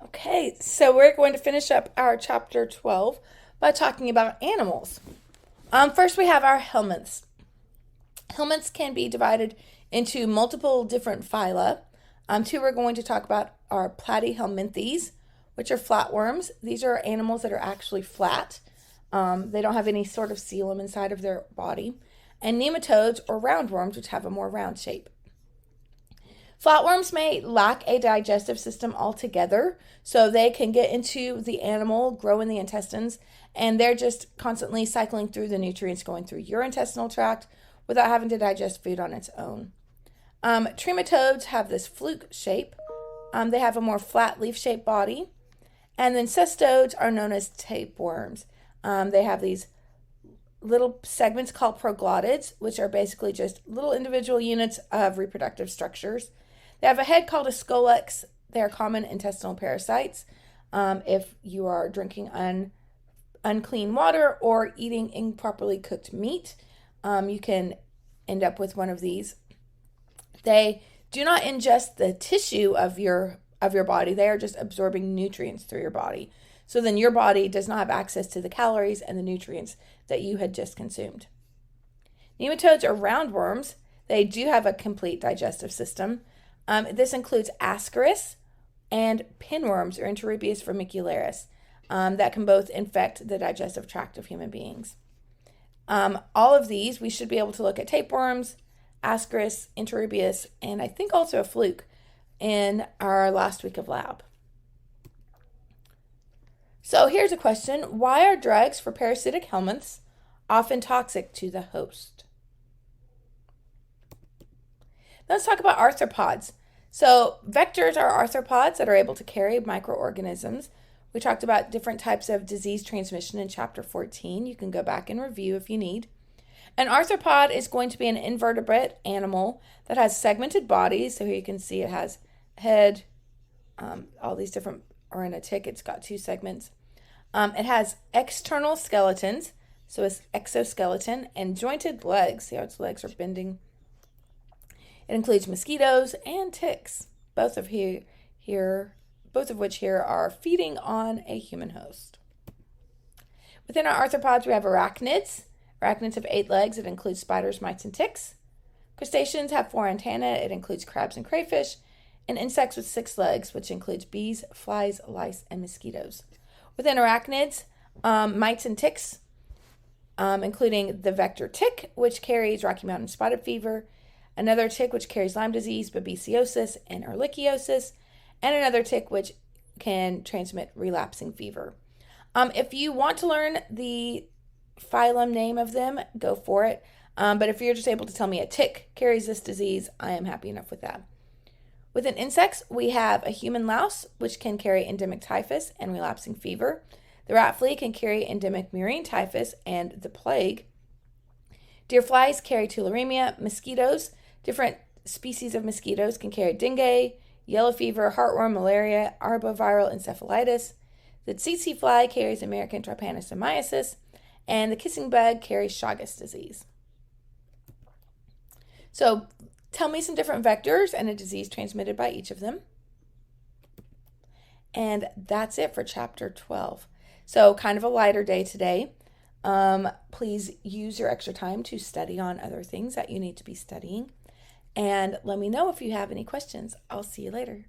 Okay, so we're going to finish up our chapter 12 by talking about animals. First, we have our helminths. Helminths can be divided into multiple different phyla. Two we're going to talk about are platyhelminthes, which are flatworms. These are animals that are actually flat. They don't have any sort of coelom inside of their body. And nematodes or roundworms, which have a more round shape. Flatworms may lack a digestive system altogether, so they can get into the animal, grow in the intestines, and they're just constantly cycling through the nutrients going through your intestinal tract without having to digest food on its own. Trematodes have this fluke shape. They have a more flat leaf-shaped body. And then cestodes are known as tapeworms. They have these little segments called proglottids, which are basically just little individual units of reproductive structures. They have a head called a scolex. They are common intestinal parasites. If you are drinking unclean water or eating improperly cooked meat, you can end up with one of these. They do not ingest the tissue of your body. They are just absorbing nutrients through your body. So then your body does not have access to the calories and the nutrients that you had just consumed. Nematodes are roundworms. They do have a complete digestive system. This includes ascaris and pinworms or Enterobius vermicularis that can both infect the digestive tract of human beings. All of these, we should be able to look at tapeworms, ascaris, Enterobius, and I think also a fluke in our last week of lab. So here's a question. Why are drugs for parasitic helminths often toxic to the host? Let's talk about arthropods. So vectors are arthropods that are able to carry microorganisms. We talked about different types of disease transmission in chapter 14. You can go back and review if you need. An arthropod is going to be an invertebrate animal that has segmented bodies. So here you can see it has head, all these different, or in a tick, it's got two segments. It has external skeletons, so it's exoskeleton, and jointed legs. See how its legs are bending? It includes mosquitoes and ticks, both of which here are feeding on a human host. Within our arthropods, we have arachnids. Arachnids have 8 legs. It includes spiders, mites, and ticks. Crustaceans have 4 antennae. It includes crabs and crayfish. And insects with 6 legs, which includes bees, flies, lice, and mosquitoes. Within arachnids, mites and ticks, including the vector tick, which carries Rocky Mountain spotted fever, another tick which carries Lyme disease, babesiosis, and ehrlichiosis, and another tick which can transmit relapsing fever. If you want to learn the phylum name of them, go for it. But if you're just able to tell me a tick carries this disease, I am happy enough with that. Within insects, we have a human louse, which can carry endemic typhus and relapsing fever. The rat flea can carry endemic murine typhus and the plague. Deer flies carry tularemia. Mosquitoes, different species of mosquitoes can carry dengue, yellow fever, heartworm, malaria, arboviral encephalitis. The tsetse fly carries American trypanosomiasis, and the kissing bug carries Chagas disease. So tell me some different vectors and a disease transmitted by each of them. And that's it for chapter 12. So kind of a lighter day today. Please use your extra time to study on other things that you need to be studying. And let me know if you have any questions. I'll see you later.